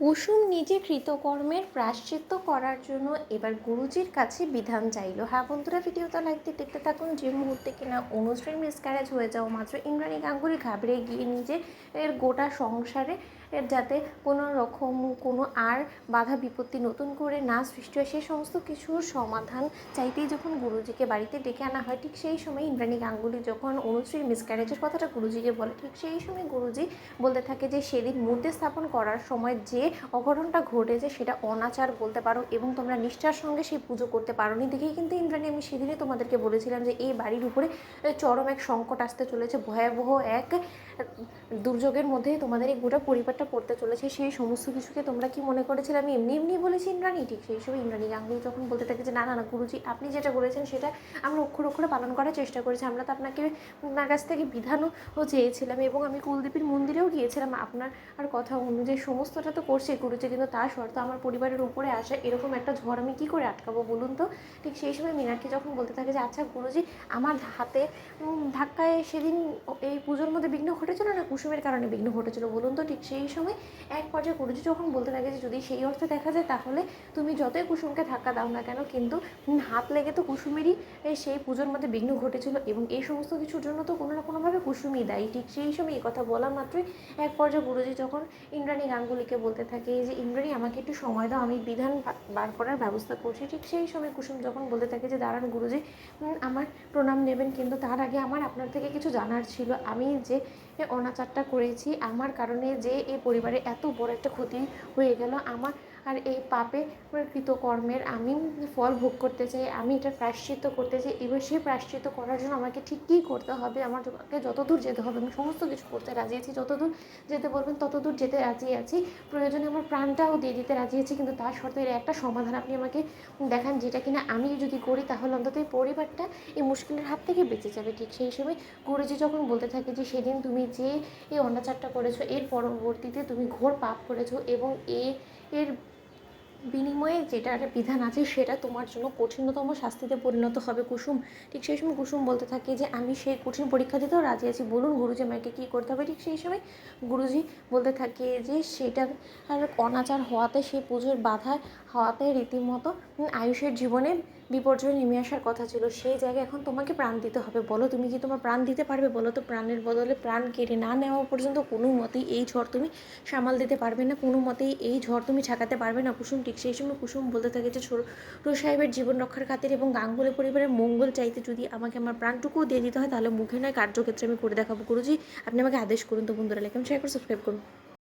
কুসুম নিজে কৃতকর্মের প্রায়শ্চিত্ত করার জন্য এবার গুরুজির কাছে বিধান চাইল। হ্যাঁ বন্ধুরা, ভিডিওটা লাইক দিয়ে দেখতে থাকুন। যে মুহূর্তে কিনা অনুশ্রীর মিসক্যারেজ হয়ে যাওয়া মাত্র ইন্দ্রাণী গাঙ্গুলি ঘাবড়ে গিয়ে নিজে এর গোটা সংসারে যাতে কোনো রকম কোনো আর বাধা বিপত্তি নতুন করে না সৃষ্টি হয় সে সমস্ত কিছুর সমাধান চাইতেই যখন গুরুজিকে বাড়িতে ডেকে আনা হয়, ঠিক সেই সময় ইন্দ্রাণী গাঙ্গুলি যখন অনুশ্রীর মিসক্যারেজের কথাটা গুরুজিকে বলে, ঠিক সেই সময় গুরুজি বলতে থাকে যে সেদিন মূর্তি স্থাপন করার সময় যে অঘটনটা ঘটেছে সেটা অনাচার বলতে পারো এবং তোমরা নিষ্ঠার সঙ্গে সেই পুজো করতে পারো নি দেখেই কিন্তু ইন্দ্রাণী আমি সেদিনই তোমাদেরকে বলেছিলাম যে এই বাড়ির উপরে চরম এক সংকট আসতে চলেছে, ভয়াবহ এক দুর্যোগের মধ্যে তোমাদের এই গোটা পরিবারটা পড়তে চলেছে। সেই সমস্ত কিছুকে তোমরা কি মনে করেছিলে আমি এমনি এমনি বলেছি ইন্দ্রাণী? ঠিক সেই সময় ইন্দ্রাণী গাঙ্গুলি যখন বলতে থাকে যে না না না গুরুজি, আপনি যেটা বলেছেন সেটা আমরা অক্ষর অক্ষরে পালন করার চেষ্টা করেছি। আমরা তো আপনার কাছ থেকে বিধানও চেয়েছিলাম এবং আমি কুলদেবীর মন্দিরেও গিয়েছিলাম আপনার কথা অনুযায়ী সমস্তটা তো করছে গুরুজি, কিন্তু তার শর্ত আমার পরিবারের উপরে আসে এরকম একটা ঝড় আমি কী করে আটকাবো বলুন তো? ঠিক সেই সময় মীনাক্ষী যখন বলতে থাকে যে আচ্ছা গুরুজি, আমার হাতে ধাক্কায় সেদিন এই পুজোর মধ্যে বিঘ্ন ঘটেছিল না কুসুমের কারণে বিঘ্ন ঘটেছিল বলুন তো? ঠিক সেই সময় এক পর্যায়ে গুরুজি যখন বলতে থাকে যে যদি সেই অর্থে দেখা যায় তাহলে তুমি যতই কুসুমকে ধাক্কা দাও না কেন, কিন্তু হাত লেগে তো কুসুমেরই সেই পুজোর মধ্যে বিঘ্ন ঘটেছিল এবং এই সমস্ত কিছুর জন্য তো কোনো না কোনোভাবে কুসুমই দায়ী। ঠিক সেই সময় এই কথা বলা মাত্রই এক পর্যায়ে গুরুজি যখন ইন্দ্রাণী গাঙ্গুলিকে বলতে থাকে যে ইন্দ্রাণী আমাকে একটু সময় দাও, আমি বিধান বার করার ব্যবস্থা করছি। ঠিক সেই সময় কুসুম যখন বলতে থাকে যে দাঁড়ান গুরুজি, আমার প্রণাম নেবেন, কিন্তু তার আগে আমার আপনার থেকে কিছু জানার ছিল। আমি যে অনাচারটা করেছি, আমার কারণে যে এই পরিবারে এত বড় একটা ক্ষতি হয়ে গেল, আমার আর এই পাপে কৃতকর্মের আমি ফল ভোগ করতে চাই, আমি এটার প্রায়শ্চিত্ত করতে চাই। এবার সেই প্রায়শ্চিত্ত করার জন্য আমাকে ঠিক কী করতে হবে, আমাকে যতদূর যেতে হবে আমি সমস্ত কিছু করতে রাজি আছি, যতদূর যেতে বলবেন ততদূর যেতে রাজি আছি, প্রয়োজনে আমার প্রাণটাও দিয়ে দিতে রাজি আছি, কিন্তু তার শর্তে এর একটা সমাধান আপনি আমাকে দেখান যেটা কিনা আমি যদি করি তাহলে অন্তত এই পরিবারটা এই মুশকিলের হাত থেকে বেঁচে যাবে। ঠিক সেই সময় গুরুজি যখন বলতে থাকে যে সেদিন তুমি যে এই অনাচারটা করেছো এর পরবর্তীতে তুমি ঘোর পাপ করেছো এবং এর বিনিময়ে যেটা একটা বিধান আছে সেটা তোমার জন্য কঠিনতম শাস্তিতে পরিণত হবে কুসুম। ঠিক সেই সময় কুসুম বলতে থাকে যে আমি সেই কঠিন পরীক্ষা দিতেও রাজি আছি, বলুন গুরুজি আমাকে কী করতে হবে? ঠিক সেই সময় গুরুজি বলতে থাকে যে সেটা আর অনাচার হওয়াতে সেই পুজোর বাধা হওয়াতে রীতিমতো আয়ুষের জীবনে বিপর্যয় নেমে আসার কথা ছিল, সেই জায়গায় এখন তোমাকে প্রাণ দিতে হবে। বলো তুমি কি তোমার প্রাণ দিতে পারবে? বলো তো, প্রাণের বদলে প্রাণ কেড়ে না নেওয়া পর্যন্ত কোনো মতেই এই ঝড় তুমি সামাল দিতে পারবে না, কোনো মতেই এই ঝড় তুমি ঠেকাতে পারবে না কুসুম। ঠিক সেই সময় কুসুম বলতে থাকে যে ছোট সাহেবের জীবন রক্ষার খাতির এবং গাঙ্গুলি পরিবারের মঙ্গল চাইতে যদি আমাকে আমার প্রাণটুকুও দিয়ে দিতে হয় তাহলে মুখে নয় কার্যক্ষেত্রে আমি করে দেখাবো। গুরুজি আপনি আমাকে আদেশ করুন। তো বন্ধুরা লাইক শেয়ার করে সাবস্ক্রাইব করুন।